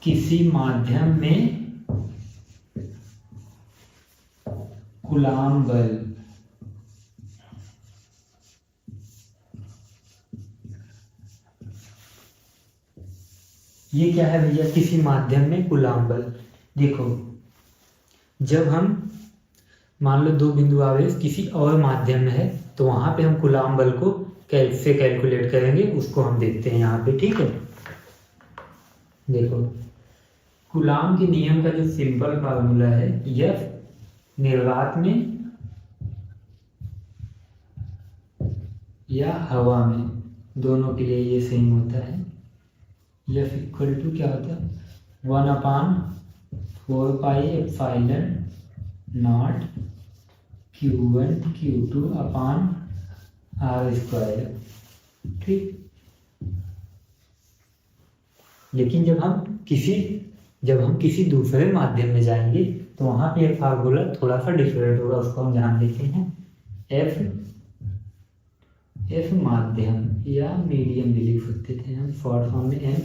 किसी माध्यम में कूलाम बल ये क्या है भैया? किसी माध्यम में कूलाम बल। देखो, जब हम मान लो दो बिंदु आवेश किसी और माध्यम में है तो वहां पे हम कूलाम बल को कैसे कैलकुलेट करेंगे उसको हम देखते हैं यहाँ पे। ठीक है, देखो कूलाम के नियम का जो सिंपल फार्मूला है, यह निर्वात में या हवा में, दोनों के लिए ये सेम होता है। F इक्वल टू क्या होता है? 1/4πε not Q1 Q2 upon R²। ठीक, लेकिन जब हम किसी दूसरे माध्यम में जाएंगे तो वहां पे फार्मूला थोड़ा सा डिफरेंट होगा, उसको हम ध्यान देते हैं। एफ माध्यम या मीडियम भी लिख सकते थे हम शॉर्ट फॉर्म में एम।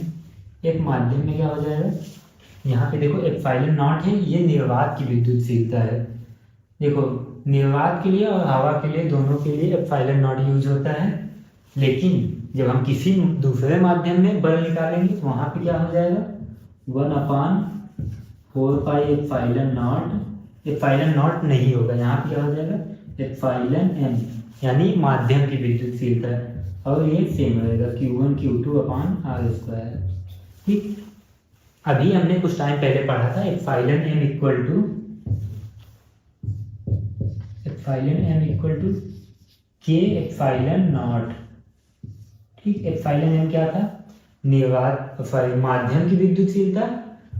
एक माध्यम में क्या हो जाएगा? यहाँ पे देखो एप्सिलॉन नॉट है, ये निर्वात की विद्युतशीलता है। देखो निर्वात के लिए और हवा के लिए, दोनों के लिए एप्सिलॉन नॉट यूज होता है। लेकिन जब हम किसी दूसरे माध्यम में बल निकालेंगे तो वहां पे क्या हो जाएगा? 1/4π एप्सिलॉन नॉट नहीं होगा, यहाँ पे क्या हो जाएगा? एप्सिलॉन एम, यानी माध्यम की विद्युतशीलता है, और ये सेम रहेगा Q1 Q2 अपान R²। ठीक, अभी हमने कुछ टाइम पहले पढ़ा था epsilon m equal to K epsilon naught. ठीक, एप्सिलॉन एम क्या था? माध्यम की विद्युतशीलता,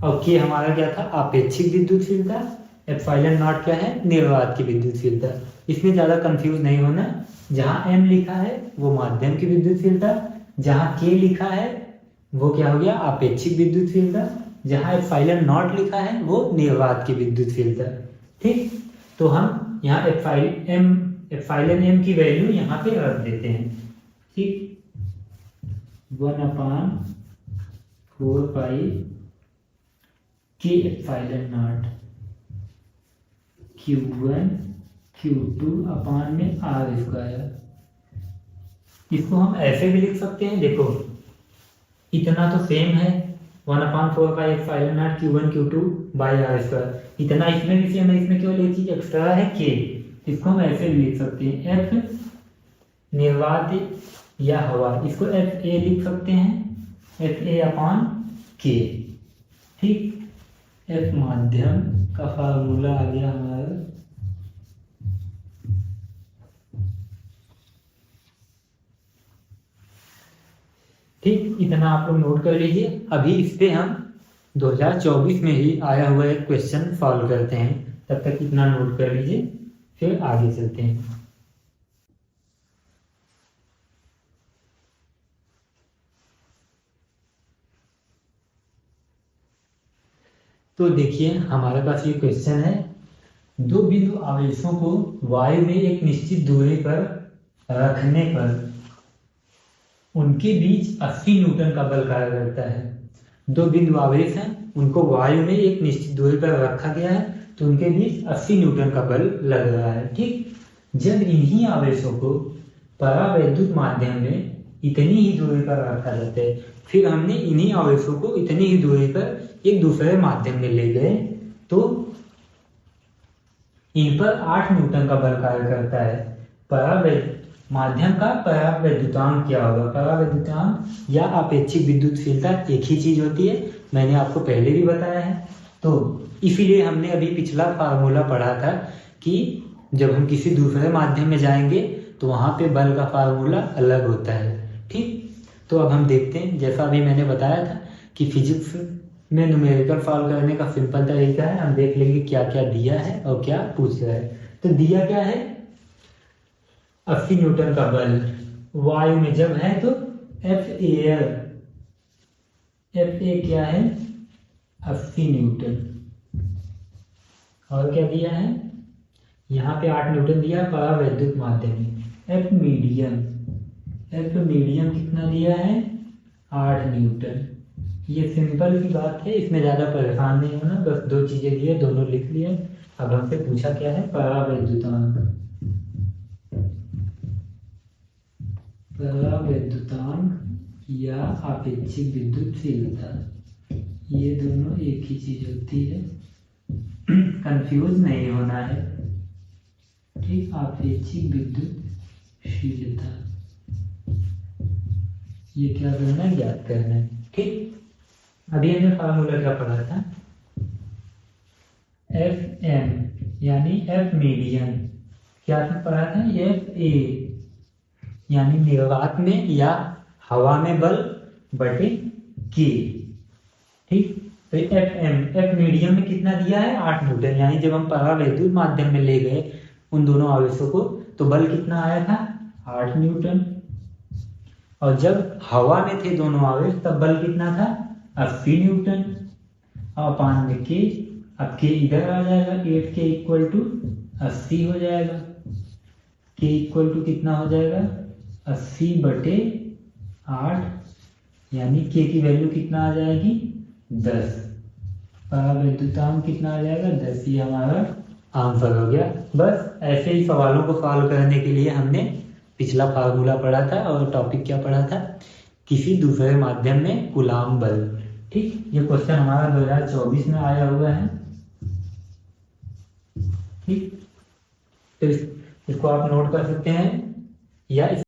और K हमारा क्या था? आपेक्षिक विद्युतशीलता। एप्सिलॉन नॉट क्या है? निर्वात की विद्युतशीलता। इसमें ज़्यादा कंफ्यूज नहीं होना, जहाँ M लिखा है वो माध्यम की विद्युतशीलता, जहाँ K लिखा है वो क्या हो गया? आपेक्षिक विद्युतशीलता, जहाँ एप्सिलॉन नॉट लिखा है वो निर्वात की विद्युतशीलता। ठीक, तो हम यहाँ एप्सिलॉन एम की वैल्यू यहाँ पे रख देते हैं। ठीक, 1/4π K epsilon not Q1 Q2 अपान में R²। इसको हम ऐसे भी लिख सकते हैं, देखो इतना तो सेम है, 1/4π epsilon not Q1 Q2 by R²। इतना इसमें भी सेम है, इसमें केवल एक चीज एक्स्ट्रा है K। इसको हम ऐसे भी लिख सकते हैं, F निर्वात या हवा, इसको FA लिख सकते हैं, FA अपान K। ठीक, F माध्यम का फार्मूला आ गया हमारा। ठीक, इतना आप लोग नोट कर लीजिए। अभी इस पे हम 2024 में ही आया हुआ एक क्वेश्चन सॉल्व करते हैं, तब तक इतना नोट कर लीजिए, फिर आगे चलते हैं। तो देखिए हमारे पास ये क्वेश्चन है, दो बिंदु आवेशों को वायु में एक निश्चित दूरी पर रखने पर उनके बीच 80 न्यूटन का बल कार्य करता है। दो बिंदु आवेश हैं, उनको वायु में एक निश्चित दूरी पर रखा गया है तो उनके बीच 80 न्यूटन का बल लग रहा है। ठीक, जब इन्हीं आवेशों को परावैद्युत माध्यम में इतनी ही दूरी पर रखा जाता है, फिर हमने इन्हीं आवेशों को इतनी ही दूरी पर एक दूसरे माध्यम में ले गए तो इन पर 8 न्यूटन का बल कार्य करता है। माध्यम का परावैद्युतांक क्या होगा? परावैद्युतांक या आपेक्षिक विद्युतशीलता एक ही चीज होती है, मैंने आपको पहले भी बताया है। तो इसीलिए हमने अभी पिछला फार्मूला पढ़ा था कि जब हम किसी दूसरे माध्यम में जाएंगे तो वहां पे बल का फार्मूला अलग होता है। ठीक, तो अब हम देखते हैं, जैसा अभी मैंने बताया था कि फिजिक्स में न्यूमेरिकल सॉल्व करने का सिंपल तरीका है, हम देख लेंगे क्या क्या दिया है और क्या पूछ रहा है। तो दिया क्या है? 80 न्यूटन का बल वायु में जब है तो FA क्या है? 80 न्यूटन। और क्या दिया है? यहाँ पे 8 न्यूटन दिया है परावैद्युत माध्यम में। F मीडियम कितना दिया है? 8 न्यूटन। ये सिंपल सी बात है, इसमें ज़्यादा परेशान नहीं होना, बस दो चीज़ें दी है, दोनों लिख लिए। अब हमसे पूछा क्या है, परावैद्युतांक। परावैद्युतांक या आपेक्षिक विद्युतशीलता, ये दोनों एक ही चीज होती है, कंफ्यूज नहीं होना है। ठीक, आपेक्षिक विद्युतशीलता, ये क्या करना है, ज्ञात करना है। ठीक, अभी हमने फार्मूला क्या पढ़ा था, एफ एम यानी एफ मीडियन, क्या पढ़ा था, एफ ए यानी निर्वात में या हवा में बल बटे के। ठीक, तो एफ मीडियम में कितना दिया है, 8 न्यूटन, यानी जब हम परावैद्युत माध्यम में ले गए उन दोनों आवेशों को तो बल कितना आया था, 8 न्यूटन। और जब हवा में थे दोनों आवेश तब बल कितना था, 80 न्यूटन। और अपान में के, अब के इधर आ जाएगा, 8 के इक्वल टू 80 हो जाएगा। के इक्वल टू कितना हो जाएगा, 80 बटे 8, यानी के की वैल्यू कितना आ जाएगी, 10। परावैद्युतांक कितना आ जाएगा, 10। ये हमारा आंसर हो गया। बस ऐसे ही सवालों को सॉल्व करने के लिए हमने पिछला फार्मूला पढ़ा था और टॉपिक क्या पढ़ा था, किसी दूसरे माध्यम में कूलाम बल। ठीक, ये क्वेश्चन हमारा 2024 में आया हुआ है। ठीक, तो इसको आप नोट कर सकते हैं या इस